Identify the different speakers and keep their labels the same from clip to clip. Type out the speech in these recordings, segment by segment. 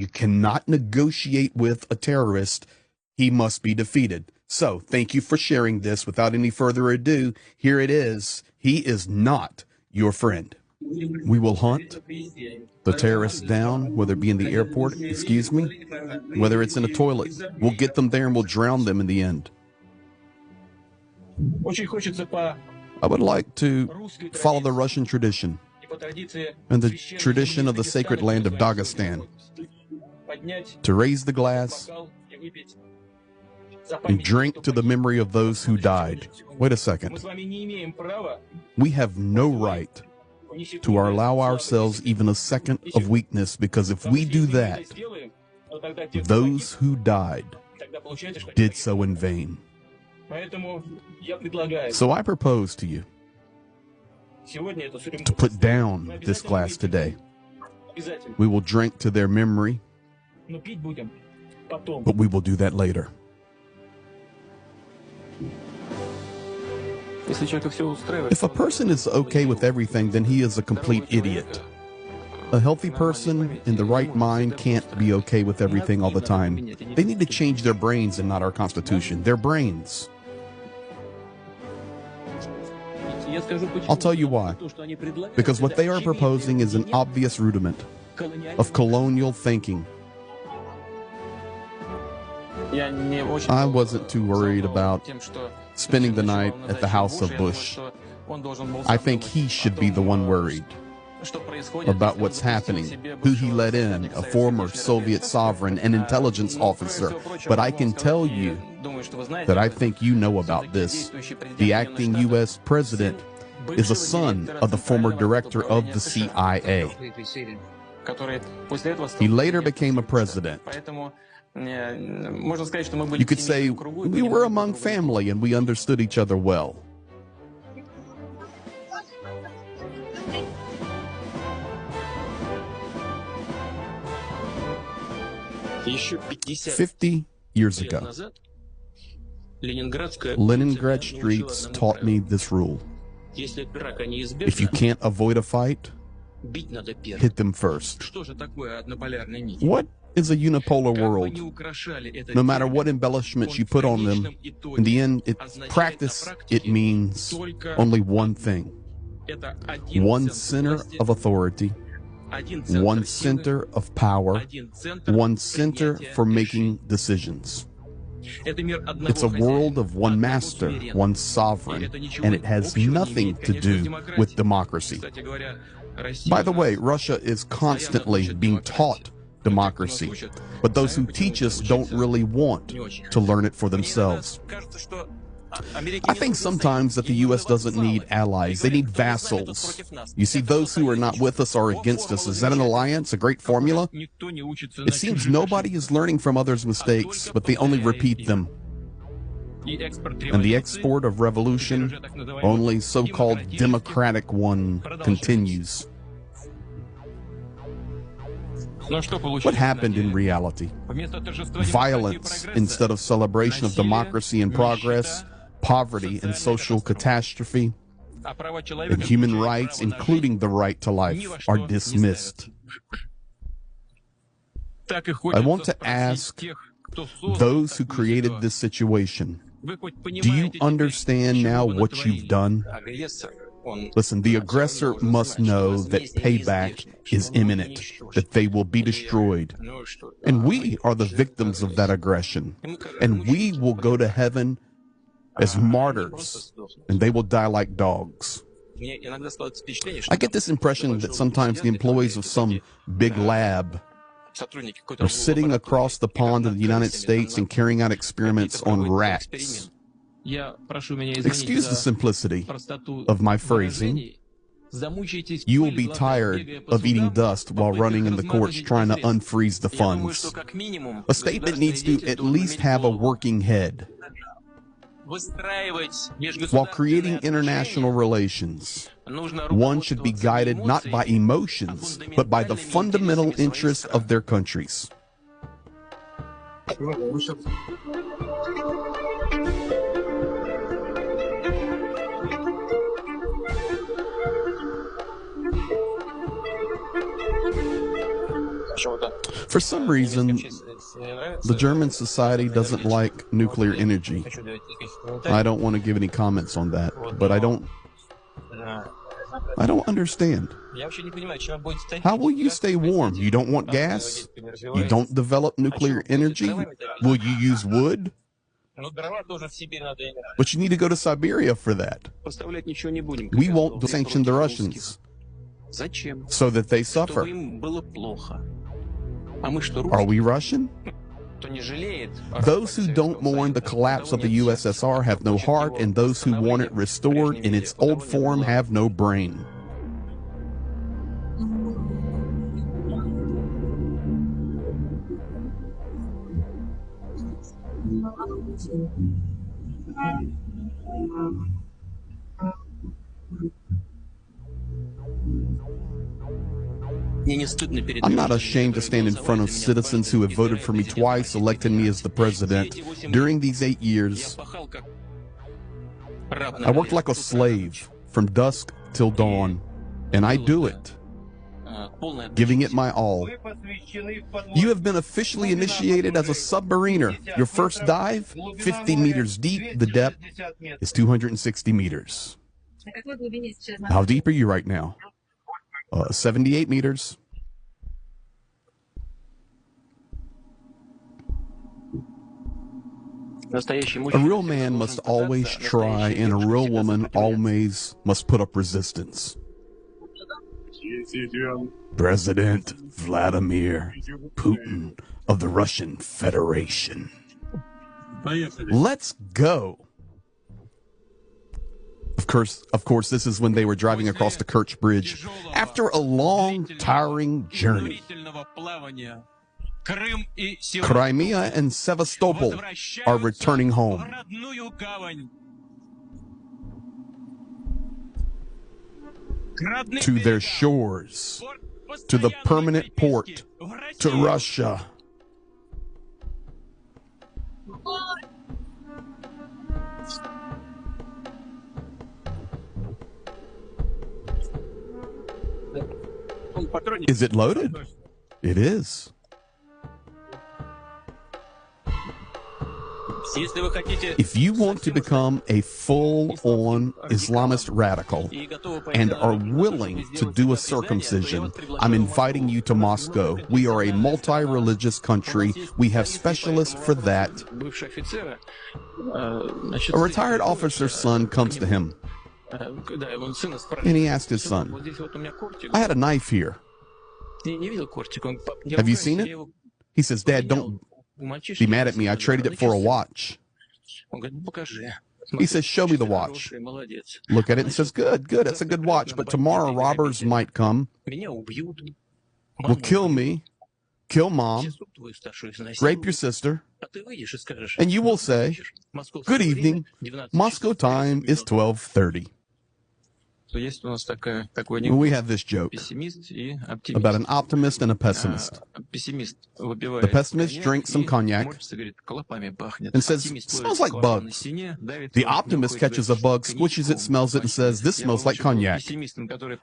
Speaker 1: You cannot negotiate with a terrorist. He must be defeated. So thank you for sharing this. Without any further ado, here it is. He is not your friend. We will hunt the terrorists down, whether it be in the airport, whether it's in a toilet. We'll get them there and we'll drown them in the end. I would like to follow the Russian tradition and the tradition of the sacred land of Dagestan, to raise the glass and drink to the memory of those who died. Wait a second. We have no right to allow ourselves even a second of weakness, because if we do that, those who died did so in vain. So I propose to you to put down this glass today. We will drink to their memory, but we will do that later. If a person is okay with everything, then he is a complete idiot. A healthy person in the right mind can't be okay with everything all the time. They need to change their brains and not our Constitution. Their brains. I'll tell you why. Because what they are proposing is an obvious rudiment of colonial thinking. I wasn't too worried about spending the night at the house of Bush. I think he should be the one worried about what's happening, who he let in, a former Soviet sovereign, an intelligence officer. But I can tell you that I think you know about this. The acting U.S. president is a son of the former director of the CIA. He later became a president. You could say we were among family and we understood each other well. "50 years ago, Leningrad streets taught me this rule. If you can't avoid a fight, hit them first." What is a unipolar world? No matter what embellishments you put on them, in the end, practice, it means only one thing. One center of authority, one center of power, one center for making decisions. It's a world of one master, one sovereign, and it has nothing to do with democracy. By the way, Russia is constantly being taught democracy, but those who teach us don't really want to learn it for themselves. I think sometimes that the U.S. doesn't need allies, they need vassals. You see, those who are not with us are against us. Is that an alliance, a great formula? It seems nobody is learning from others' mistakes, but they only repeat them. And the export of revolution, only so-called democratic one, continues. What happened in reality? Violence instead of celebration of democracy and progress, poverty and social catastrophe, and human rights, including the right to life, are dismissed. I want to ask those who created this situation, do you understand now what you've done? Listen, the aggressor must know that payback is imminent, that they will be destroyed. And we are the victims of that aggression. And we will go to heaven as martyrs, and they will die like dogs. I get this impression that sometimes the employees of some big lab are sitting across the pond in the United States and carrying out experiments on rats. Excuse the simplicity of my phrasing. You will be tired of eating dust while running in the courts trying to unfreeze the funds. A statement needs to at least have a working head. While creating international relations, one should be guided not by emotions, but by the fundamental interests of their countries. For some reason, the German society doesn't like nuclear energy. I don't want to give any comments on that, but I don't understand. How will you stay warm? You don't want gas? You don't develop nuclear energy? Will you use wood? But you need to go to Siberia for that. We won't sanction the Russians so that they suffer. Are we Russian? Those who don't mourn the collapse of the USSR have no heart, and those who want it restored in its old form have no brain. I'm not ashamed to stand in front of citizens who have voted for me twice, elected me as the president. During these 8 years, I worked like a slave from dusk till dawn, and I do it, giving it my all. You have been officially initiated as a submariner. Your first dive, 50 meters deep. The depth is 260 meters. How deep are you right now? 78 meters. A real man must always try, and a real woman always must put up resistance. President Vladimir Putin of the Russian Federation. Let's go. Of course, this is when they were driving across the Kerch Bridge after a long, tiring journey. Crimea and Sevastopol are returning home. To their shores, to the permanent port, to Russia. Is it loaded? It is. If you want to become a full-on Islamist radical and are willing to do a circumcision, I'm inviting you to Moscow. We are a multi-religious country. We have specialists for that. A retired officer's son comes to him, and he asked his son, I had a knife here. Have you seen it? He says, Dad, don't be mad at me. I traded it for a watch. He says, show me the watch. Look at it and says, good, that's a good watch. But tomorrow robbers might come, will kill me, kill mom, rape your sister, and you will say, good evening, Moscow time is 12:30. We have this joke about an optimist and a pessimist. The pessimist drinks some cognac and says, smells like bugs. The optimist catches a bug, squishes it, smells it, and says, this smells like cognac.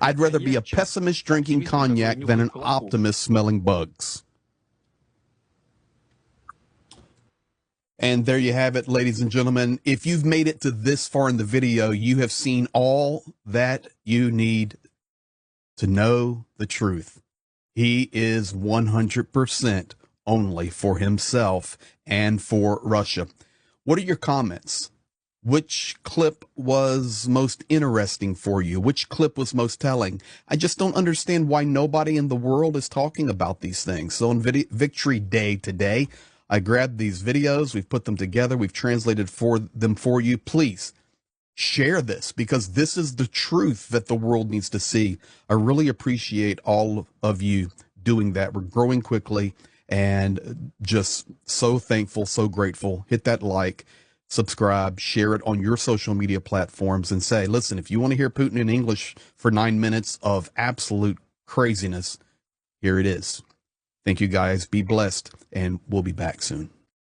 Speaker 1: I'd rather be a pessimist drinking cognac than an optimist smelling bugs. And there you have it, ladies and gentlemen. If you've made it to this far in the video, you have seen all that you need to know the truth. He is 100% only for himself and for Russia. What are your comments? Which clip was most interesting for you? Which clip was most telling? I just don't understand why nobody in the world is talking about these things. So on Victory Day today, I grabbed these videos, we've put them together, we've translated them for you. Please share this, because this is the truth that the world needs to see. I really appreciate all of you doing that. We're growing quickly and just so thankful, so grateful. Hit that like, subscribe, share it on your social media platforms, and say, listen, if you want to hear Putin in English for 9 minutes of absolute craziness, here it is. Thank you guys. Be blessed, and we'll be back soon.